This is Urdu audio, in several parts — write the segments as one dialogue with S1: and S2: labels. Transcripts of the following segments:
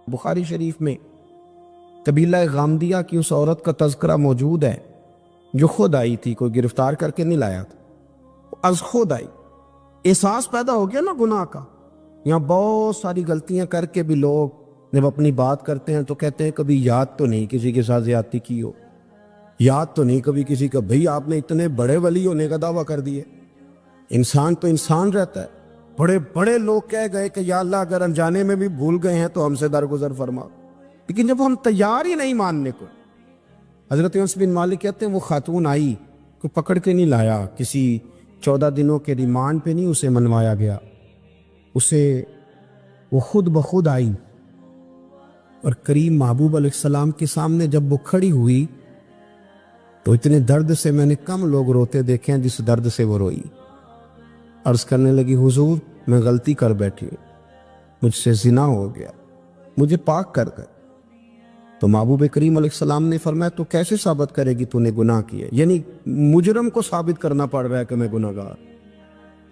S1: بخاری شریف میں قبیلہ غامدیہ کی اس عورت کا تذکرہ موجود ہے جو خود آئی تھی، کوئی گرفتار کر کے نہیں لایا تھا، از خود آئی۔ احساس پیدا ہو گیا نا گناہ کا۔ یہاں بہت ساری غلطیاں کر کے بھی لوگ جب اپنی بات کرتے ہیں تو کہتے ہیں کبھی یاد تو نہیں کسی کے ساتھ زیادتی کی ہو، یاد تو نہیں کبھی کسی کا، بھئی آپ نے اتنے بڑے ولی ہونے کا دعویٰ کر دیے۔ انسان تو انسان رہتا ہے۔ بڑے بڑے لوگ کہہ گئے کہ یا اللہ اگر انجانے میں بھی بھول گئے ہیں تو ہم سے درگزر فرما، لیکن جب ہم تیار ہی نہیں ماننے کو۔ حضرت انس بن مالک کہتے ہیں وہ خاتون آئی، کوئی پکڑ کے نہیں لایا، کسی 14 دنوں کے ریمانڈ پہ نہیں اسے منوایا گیا، اسے وہ خود بخود آئی، اور کریم محبوب علیہ السلام کے سامنے جب وہ کھڑی ہوئی تو اتنے درد سے میں نے کم لوگ روتے دیکھے ہیں جس درد سے وہ روئی۔ عرض کرنے لگی حضور میں غلطی کر بیٹھی ہوں، مجھ سے زنا ہو گیا، مجھے پاک کر گئے۔ تو محبوب کریم علیہ السلام نے فرمایا تو کیسے ثابت کرے گی تو نے گناہ کیا؟ یعنی مجرم کو ثابت کرنا پڑ رہا ہے کہ میں گناہ گار۔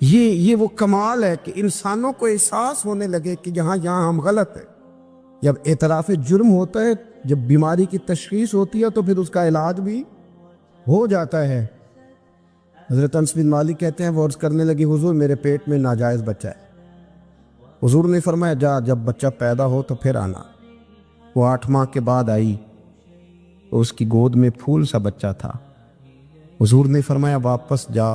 S1: یہ وہ کمال ہے کہ انسانوں کو احساس ہونے لگے کہ یہاں ہم غلط ہیں۔ جب اعتراف جرم ہوتا ہے، جب بیماری کی تشخیص ہوتی ہے تو پھر اس کا علاج بھی ہو جاتا ہے۔ حضرت انس بن مالک کہتے ہیں وہ عرض کرنے لگی حضور میرے پیٹ میں ناجائز بچہ ہے۔ حضور نے فرمایا جا جب بچہ پیدا ہو تو پھر آنا۔ وہ 8 ماہ کے بعد آئی تو اس کی گود میں پھول سا بچہ تھا۔ حضور نے فرمایا واپس جا،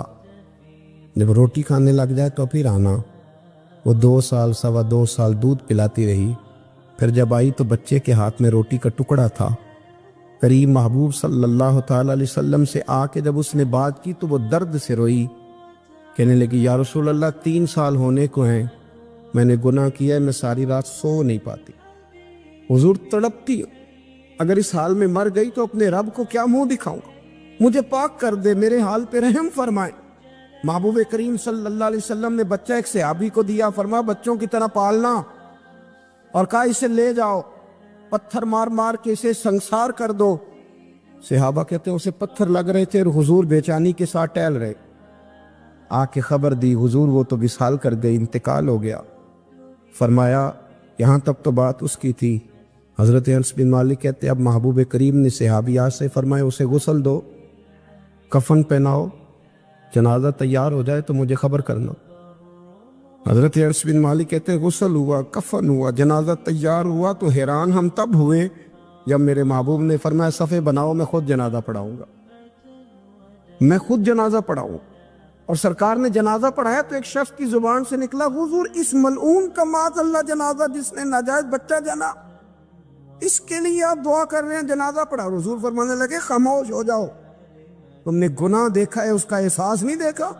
S1: جب روٹی کھانے لگ جائے تو پھر آنا۔ وہ 2 سال 2.25 سال دودھ پلاتی رہی، پھر جب آئی تو بچے کے ہاتھ میں روٹی کا ٹکڑا تھا۔ کریم محبوب صلی اللہ تعالی علیہ وسلم سے آ کے جب اس نے بات کی تو وہ درد سے روئی، کہنے لگی یا رسول اللہ 3 سال ہونے کو ہیں، میں نے گناہ کیا ہے، میں ساری رات سو نہیں پاتی۔ حضور تڑپتی اگر اس حال میں مر گئی تو اپنے رب کو کیا منہ دکھاؤں گا، مجھے پاک کر دے، میرے حال پہ رحم فرمائے۔ محبوب کریم صلی اللہ علیہ وسلم نے بچہ ایک صحابی کو دیا، فرمایا بچوں کی طرح پالنا، اور کہا اسے لے جاؤ، پتھر مار مار کے اسے سنسار کر دو۔ صحابہ کہتے ہیں اسے پتھر لگ رہے تھے اور حضور بے چینی کے ساتھ ٹہل رہے۔ آ کے خبر دی حضور وہ تو وصال کر گئی، انتقال ہو گیا۔ فرمایا یہاں تک تو بات اس کی تھی۔ حضرت انس بن مالک کہتے ہیں اب محبوب کریم نے صحابیات سے فرمایا اسے غسل دو، کفن پہناؤ، جنازہ تیار ہو جائے تو مجھے خبر کرنا۔ حضرت انس بن مالک کہتے ہیں غسل ہوا، کفن ہوا، جنازہ تیار ہوا تو حیران ہم تب ہوئے جب میرے محبوب نے فرمایا صفے بناؤ، میں خود جنازہ پڑھاؤں گا، میں خود جنازہ پڑھاؤں۔ اور سرکار نے جنازہ پڑھایا تو ایک شخص کی زبان سے نکلا حضور اس ملعون کا معاذ اللہ جنازہ جس نے ناجائز بچہ جنا، اس کے لیے آپ دعا کر رہے ہیں، جنازہ پڑھا۔ حضور فرمانے لگے خاموش ہو جاؤ، تم نے گناہ دیکھا ہے، اس کا احساس نہیں دیکھا،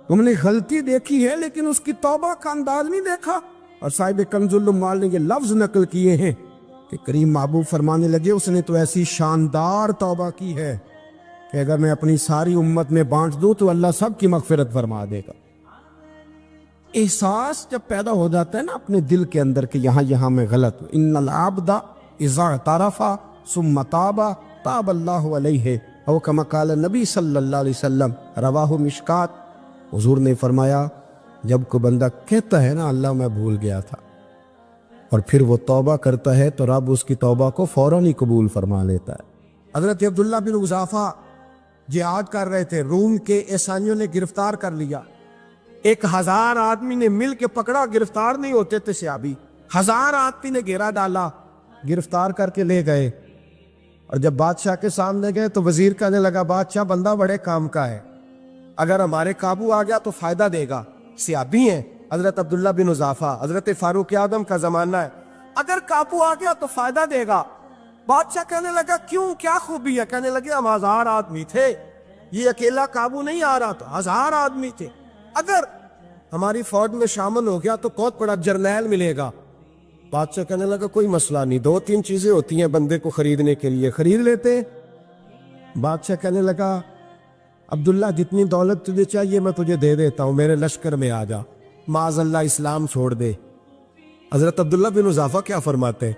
S1: تم نے غلطی دیکھی ہے لیکن اس کی توبہ کا انداز نہیں دیکھا۔ اور صاحب کنز العمال نے یہ لفظ نقل کیے ہیں کہ کریم محبوب فرمانے لگے اس نے تو ایسی شاندار توبہ کی ہے کہ اگر میں اپنی ساری امت میں بانٹ دوں تو اللہ سب کی مغفرت فرما دے گا۔ احساس جب پیدا ہو جاتا ہے نا اپنے دل کے اندر کہ یہاں میں غلط ہوں، ان العبد اذا اعترف ثم تاب تاب اللہ علیہ او کما قال نبی صلی اللہ علیہ وسلم، رواہ مشکات۔ حضور نے فرمایا جب کوئی بندہ کہتا ہے نا اللہ میں بھول گیا تھا، اور پھر وہ توبہ کرتا ہے تو رب اس کی توبہ کو فوراً ہی قبول فرما لیتا ہے۔ حضرت عبداللہ بن حذافہ جہاد کر رہے تھے، روم کے عیسائیوں نے گرفتار کر لیا، 1000 آدمی نے مل کے پکڑا، گرفتار نہیں ہوتے تھے صحابی، 1000 آدمی نے گھیرا ڈالا، گرفتار کر کے لے گئے۔ اور جب بادشاہ کے سامنے گئے تو وزیر کہنے لگا بادشاہ بندہ بڑے کام کا ہے، اگر ہمارے قابو آ گیا تو فائدہ دے گا، صحابی ہیں حضرت عبداللہ بن حذافہ، حضرت فاروق اعظم کا زمانہ ہے، اگر قابو آ گیا تو فائدہ دے گا۔ بادشاہ کہنے لگا کیوں، کیا خوبی ہے؟ کہنے لگے ہم 1000 آدمی تھے، یہ اکیلا قابو نہیں آ رہا، تو 1000 آدمی تھے، اگر ہماری فوج میں شامل ہو گیا تو بہت بڑا جرنیل ملے گا۔ بادشاہ کہنے لگا کوئی مسئلہ نہیں، 2-3 چیزیں ہوتی ہیں بندے کو خریدنے کے لیے، خرید لیتے۔ بادشاہ کہنے لگا عبداللہ جتنی دولت تجھے چاہیے میں تجھے دے دیتا ہوں، میرے لشکر میں آ جا، معاذ اللہ اسلام چھوڑ دے۔ حضرت عبداللہ بن حذافہ کیا فرماتے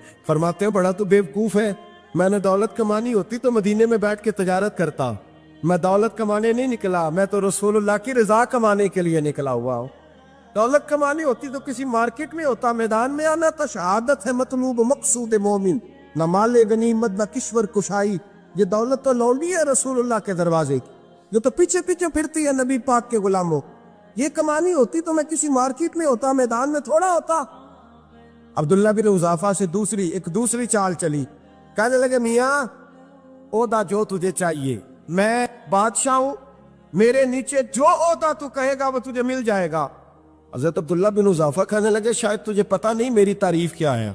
S1: ہیں بڑا تو بیوقوف ہے، میں نے دولت کمانی ہوتی تو مدینے میں بیٹھ کے تجارت کرتا، میں دولت کمانے نہیں نکلا، میں تو رسول اللہ کی رضا کمانے کے لیے نکلا ہوا ہوں۔
S2: دولت کمانی ہوتی تو کسی مارکیٹ میں ہوتا، میدان میں آنا تھا۔ شہادت ہے مطلوب مقصود مومن، نہ مال غنیمت نہ کشور کشائی۔ یہ دولت تو لونڈی ہے رسول اللہ کے دروازے کی، جو تو پیچھے پیچھے پھرتی ہے نبی پاک کے غلاموں۔ یہ کمانی ہوتی تو میں کسی مارکیٹ میں ہوتا، میدان میں تھوڑا ہوتا۔ عبداللہ بن حذافہ سے دوسری چال چلی۔ کہنے لگے میاں عہدہ جو تجھے چاہیے، میں بادشاہ ہوں، میرے نیچے جو عہدہ تو کہے گا وہ تجھے مل جائے گا۔ حضرت عبداللہ بن حذافہ کہنے لگے شاید تجھے پتہ نہیں میری تعریف کیا ہے،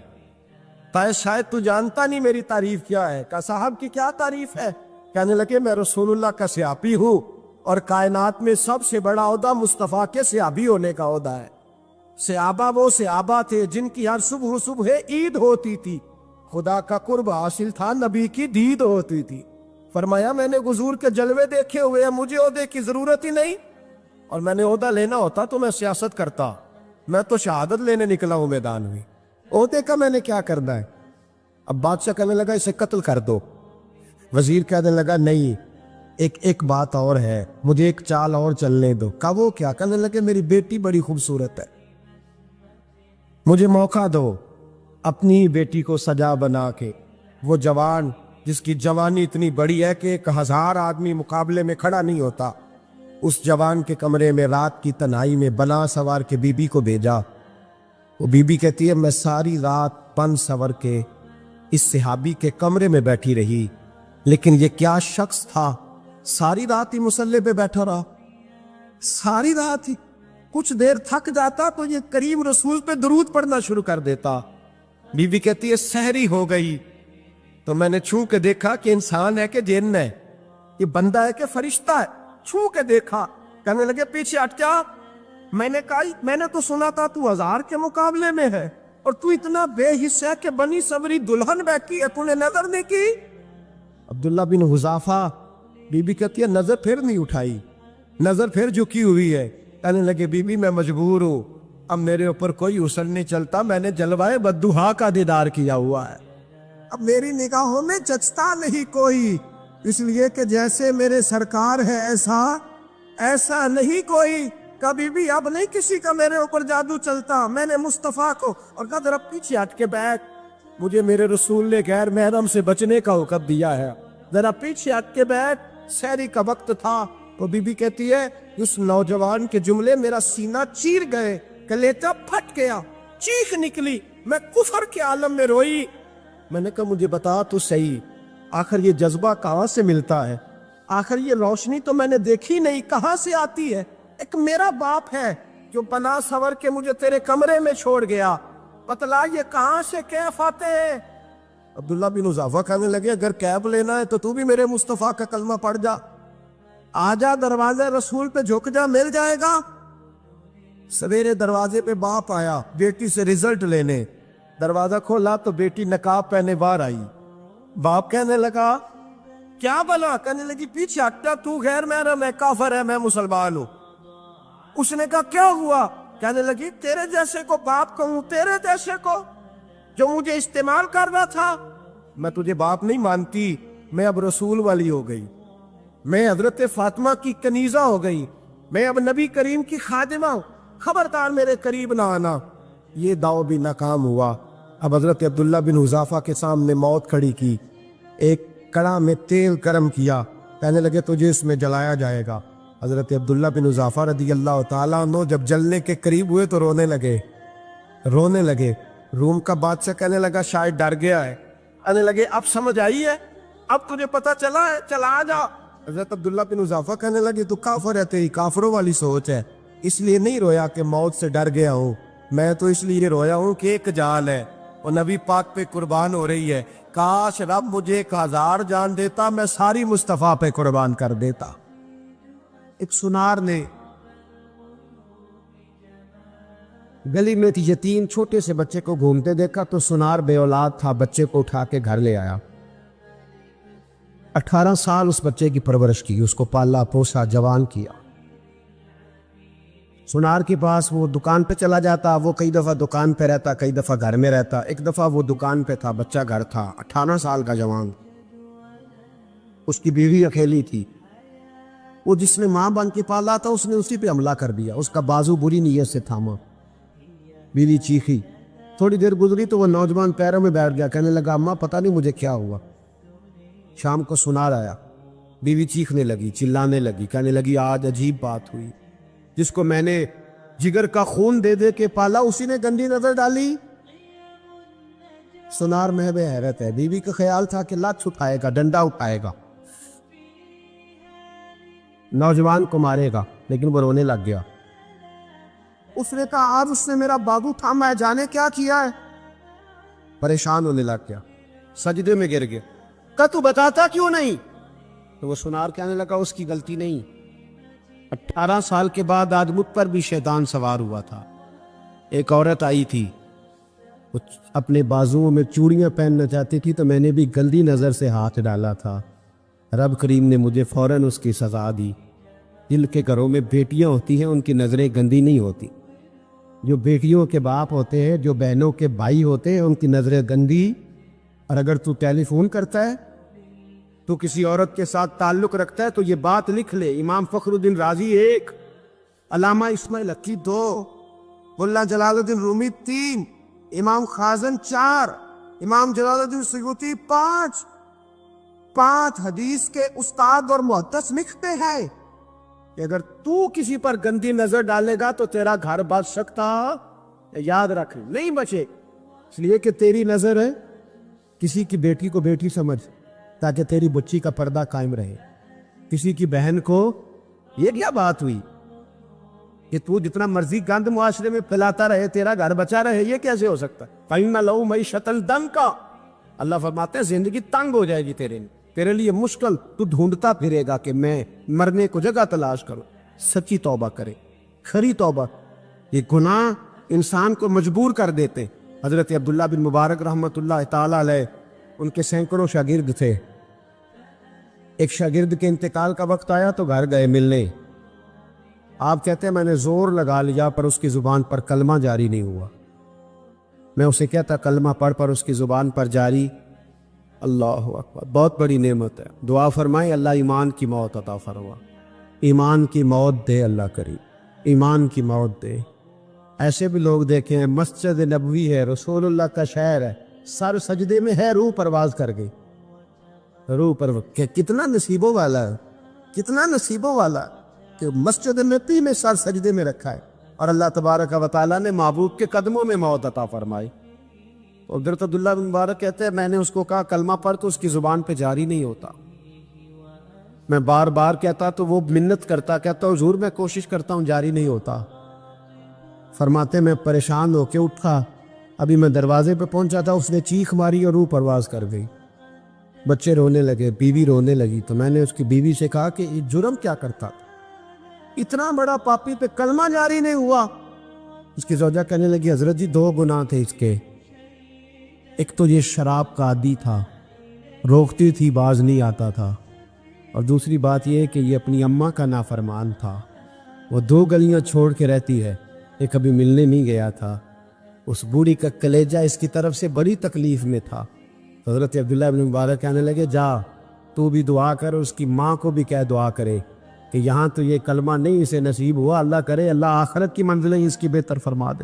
S2: شاید تو جانتا نہیں میری تعریف کیا ہے۔ کہا صاحب کی کیا تعریف ہے؟ کہنے لگے میں رسول اللہ کا صحابی ہوں، اور کائنات میں سب سے بڑا عہدہ مصطفیٰ کے صحابی ہونے کا عہدہ ہے۔ صحابہ وہ صحابہ تھے جن کی ہر صبح عید ہوتی تھی، خدا کا قرب حاصل تھا، نبی کی دید ہوتی تھی۔ فرمایا میں نے حضور کے جلوے دیکھے ہوئے ہیں، مجھے عہدے کی ضرورت ہی نہیں، اور میں نے عہدہ لینا ہوتا تو میں سیاست کرتا، میں تو شہادت لینے نکلا ہوں میدان میں، عہدے کا میں نے کیا کرنا ہے؟ اب بادشاہ کہنے لگا اسے قتل کر دو۔ وزیر کہنے لگا نہیں، ایک بات اور ہے، مجھے ایک چال اور چلنے دو۔ کہا وہ کیا؟ کہنے لگے میری بیٹی بڑی خوبصورت ہے، مجھے موقع دو اپنی بیٹی کو سجا بنا کے، وہ جوان جس کی جوانی اتنی بڑی ہے کہ 1000 آدمی مقابلے میں کھڑا نہیں ہوتا، اس جوان کے کمرے میں رات کی تنہائی میں بنا سوار کے بی بی کو بھیجا۔ وہ بی بی کہتی ہے میں ساری رات بن سور کے اس صحابی کے کمرے میں بیٹھی رہی، لیکن یہ کیا شخص تھا، ساری رات ہی مصلے پہ بیٹھا رہا، ساری رات ہی، کچھ دیر تھک جاتا تو یہ کریم رسول پہ درود پڑھنا شروع کر دیتا۔ بی بی کہتی ہے سحری ہو گئی تو میں نے چھو کے دیکھا کہ انسان ہے کہ جن ہے، یہ بندہ ہے کہ فرشتہ ہے، چھو کے دیکھا۔ کہنے لگے پیچھے ہٹ جا۔ میں نے کہا میں نے تو سنا تھا تو 1000 کے مقابلے میں ہے، اور تو اتنا بے حس ہے کہ بنی صبری دلہن بیٹھی ہے، تو نے نظر نہیں کی؟ عبداللہ بن حذافہ، بی بی کہتی ہے نظر پھر نہیں اٹھائی، نظر پھر جھکی ہوئی ہے۔ کہنے لگے بی بی میں مجبور ہوں، اب میرے اوپر کوئی حسن نہیں چلتا، میں نے جلوائے بدوہا کا دیدار کیا ہوا ہے، اب میری نگاہوں میں جچتا نہیں کوئی، اس لیے کہ جیسے میرے سرکار ہے ایسا نہیں کوئی، کبھی بھی اب نہیں کسی کا میرے اوپر جادو چلتا۔ میں نے مصطفیٰ کو اور کہا ذرا پیچھے ہٹ کے بیٹھ، مجھے میرے رسول نے غیر محرم سے بچنے کا حکم دیا ہے، ذرا پیچھے ہٹ کے بیٹھ۔ سحری کا وقت تھا تو بی بی کہتی ہے اس نوجوان کے جملے میرا سینہ چیر گئے، کلیجہ پھٹ گیا، چیخ نکلی، میں کفر کے عالم میں روئی۔ میں نے کہا مجھے بتا تو صحیح، آخر یہ جذبہ کہاں سے ملتا ہے؟ آخر یہ روشنی تو میں نے دیکھی نہیں، کہاں سے آتی ہے؟ ایک میرا باپ ہے جو بنا سور کے مجھے تیرے کمرے میں چھوڑ گیا، بتلا یہ کہاں سے کیف آتے ہیں؟ عبداللہ بن حذافہ کہنے لگے اگر کیف لینا ہے تو بھی میرے مصطفیٰ کا کلمہ پڑھ جا، آجا دروازے رسول پہ جھک جا، مل جائے گا۔ سویرے دروازے پہ باپ آیا بیٹی سے رزلٹ لینے، دروازہ کھولا تو بیٹی نقاب پہنے باہر آئی۔ باپ کہنے لگا کیا بلا؟ کہنے لگی پیچھے ہٹا، تو غیر محرم ہے، کافر ہے، میں مسلمان ہوں۔ اس نے کہا کیا ہوا؟ کہنے لگی تیرے جیسے کو باپ کہوں، تیرے جیسے کو جو مجھے استعمال کر رہا تھا؟ میں تجھے باپ نہیں مانتی، میں اب رسول والی ہو گئی، میں حضرت فاطمہ کی کنیزہ ہو گئی، میں اب نبی کریم کی خادمہ ہوں، خبردار میرے قریب نہ آنا۔ یہ داؤ بھی ناکام ہوا۔ اب حضرت عبداللہ بن حذافہ کے سامنے موت کھڑی کی، ایک کڑا میں تیل گرم کیا، کہنے لگے تجھے اس میں جلایا جائے گا۔ حضرت عبداللہ بن حذافہ رضی اللہ تعالیٰ عنہ جب جلنے کے قریب ہوئے تو رونے لگے۔ روم کا بادشاہ کہنے لگا شاید ڈر گیا ہے، کہنے لگے اب سمجھ آئی ہے، اب تجھے پتہ چلا ہے، چلا آ جا۔ حضرت عبداللہ بن حذافہ کہنے لگے تو کافر ہے، تیری کافروں والی سوچ ہے، اس لیے نہیں رویا کہ موت سے ڈر گیا ہوں، میں تو اس لیے رویا ہوں کہ ایک جان ہے وہ نبی پاک پہ قربان ہو رہی ہے، کاش رب مجھے 1000 جان دیتا، میں ساری مصطفیٰ پہ قربان کر دیتا۔ ایک سنار نے گلی میں یتیم چھوٹے سے بچے کو گھومتے دیکھا تو سنار بے اولاد تھا، بچے کو اٹھا کے گھر لے آیا، 18 سال اس بچے کی پرورش کی، اس کو پالا پوسا، جوان کیا۔ سنار کے پاس وہ دکان پہ چلا جاتا، وہ کئی دفعہ دکان پہ رہتا، کئی دفعہ گھر میں رہتا۔ ایک دفعہ وہ دکان پہ تھا، بچہ گھر تھا، 18 سال کا جوان، اس کی بیوی اکیلی تھی۔ وہ جس نے ماں بن کے پالا تھا اس نے اسی پہ حملہ کر دیا، اس کا بازو بری نیت سے تھاما۔ بیوی چیخی، تھوڑی دیر گزری تو وہ نوجوان پیروں میں بیٹھ گیا، کہنے لگا اماں پتہ نہیں مجھے کیا ہوا۔ شام کو سنار آیا، بیوی چیخنے لگی، چلانے لگی، کہنے لگی آج عجیب بات ہوئی، جس کو میں نے جگر کا خون دے دے کے پالا اسی نے گندی نظر ڈالی۔ سنار محو حیرت ہے، بیوی کا خیال تھا کہ لات اٹھائے گا، ڈنڈا اٹھائے گا، نوجوان کو مارے گا، لیکن وہ رونے لگ گیا۔ اس نے کہا آج اس نے میرا بازو تھاما ہے، جانے کیا کیا ہے۔ پریشان ہونے لگ گیا، سجدے میں گر گیا، کہا تو بتاتا کیوں نہیں؟ تو وہ سنار کہنے لگا اس کی غلطی نہیں، 18 سال کے بعد آج مجھ پر بھی شیطان سوار ہوا تھا۔ ایک عورت آئی تھی، وہ اپنے بازوؤں میں چوڑیاں پہننا چاہتی تھی تو میں نے بھی گندی نظر سے ہاتھ ڈالا تھا، رب کریم نے مجھے فوراً اس کی سزا دی۔ جن کے گھروں میں بیٹیاں ہوتی ہیں ان کی نظریں گندی نہیں ہوتی، جو بیٹیوں کے باپ ہوتے ہیں، جو بہنوں کے بھائی ہوتے ہیں، ان کی نظریں گندی۔ اور اگر تو ٹیلی فون کرتا ہے، تو کسی عورت کے ساتھ تعلق رکھتا ہے تو یہ بات لکھ لے، امام فخر الدین رازی 1، علامہ اسماعیل حقی 2، ملا جلال الدین رومی 3، امام خازن 4، امام جلال الدین سیوطی 5 حدیث کے استاد اور محدث لکھتے ہیں کہ اگر تو کسی پر گندی نظر ڈالے گا تو تیرا گھر بچ سکتا، یاد رکھ نہیں بچے، اس لیے کہ تیری نظر ہے، کسی کی بیٹی کو بیٹی سمجھ تاکہ تیری بچی کا پردہ قائم رہے، کسی کی بہن کو، یہ کیا بات ہوئی کہ تو جتنا مرضی گند معاشرے میں پھیلاتا رہے تیرا گھر بچا رہے، یہ کیسے ہو سکتا ہے؟ فَإِنَّ لَهُ مَعِيشَةً ضَنكًا، اللہ فرماتے ہیں زندگی تنگ ہو جائے گی تیرے لیے مشکل، تو ڈھونڈتا پھرے گا کہ میں مرنے کو جگہ تلاش کروں۔ سچی توبہ کرے، کھری توبہ۔ یہ گناہ انسان کو مجبور کر دیتے۔ حضرت عبداللہ بن مبارک رحمۃ اللہ تعالی علیہ، ان کے سینکڑوں شاگرد تھے، ایک شاگرد کے انتقال کا وقت آیا تو گھر گئے ملنے۔ آپ کہتے ہیں میں نے زور لگا لیا پر اس کی زبان پر کلمہ جاری نہیں ہوا۔ میں اسے کہتا کلمہ پڑھ پر اس کی زبان پر جاری۔ اللہ اکبر، بہت بڑی نعمت ہے، دعا فرمائیں اللہ ایمان کی موت عطا فرما، ایمان کی موت دے اللہ کریم، ایمان کی موت دے۔ ایسے بھی لوگ دیکھیں ہیں، مسجد نبوی ہے، رسول اللہ کا شہر ہے، سر سجدے میں ہے، روح پرواز کر گئی، روح پر کتنا نصیبوں والا ہے، کتنا نصیبوں والا کہ مسجد نبی میں سر سجدے میں رکھا ہے اور اللہ تبارک و تعالیٰ نے محبوب کے قدموں میں موت عطا فرمائی۔ حضرت عبداللہ بن مبارک کہتے ہیں میں نے اس کو کہا کلمہ پڑھ تو اس کی زبان پہ جاری نہیں ہوتا۔ میں بار بار کہتا تو وہ منت کرتا، کہتا حضور میں کوشش کرتا ہوں جاری نہیں ہوتا۔ فرماتے میں پریشان ہو کے اٹھا، ابھی میں دروازے پہ پہنچا تھا، اس نے چیخ ماری اور روح پرواز کر گئی۔ بچے رونے لگے، بیوی رونے لگی، تو میں نے اس کی بیوی سے کہا کہ یہ جرم کیا کرتا تھا، اتنا بڑا پاپی پہ کلمہ جاری نہیں ہوا۔ اس کی زوجہ کہنے لگی حضرت جی 2 گناہ تھے اس کے، ایک تو یہ شراب کا عادی تھا، روکتی تھی باز نہیں آتا تھا، اور دوسری بات یہ کہ یہ اپنی اماں کا نافرمان تھا، وہ 2 گلیاں چھوڑ کے رہتی ہے، یہ کبھی ملنے نہیں گیا تھا، اس بوڑھی کا کلیجہ اس کی طرف سے بڑی تکلیف میں تھا۔ حضرت عبداللہ بن مبارک کہنے لگے جا تو بھی دعا کر، اس کی ماں کو بھی کہہ دعا کرے کہ یہاں تو یہ کلمہ نہیں اسے نصیب ہوا، اللہ کرے اللہ آخرت کی منزلیں اس کی بہتر فرما دے۔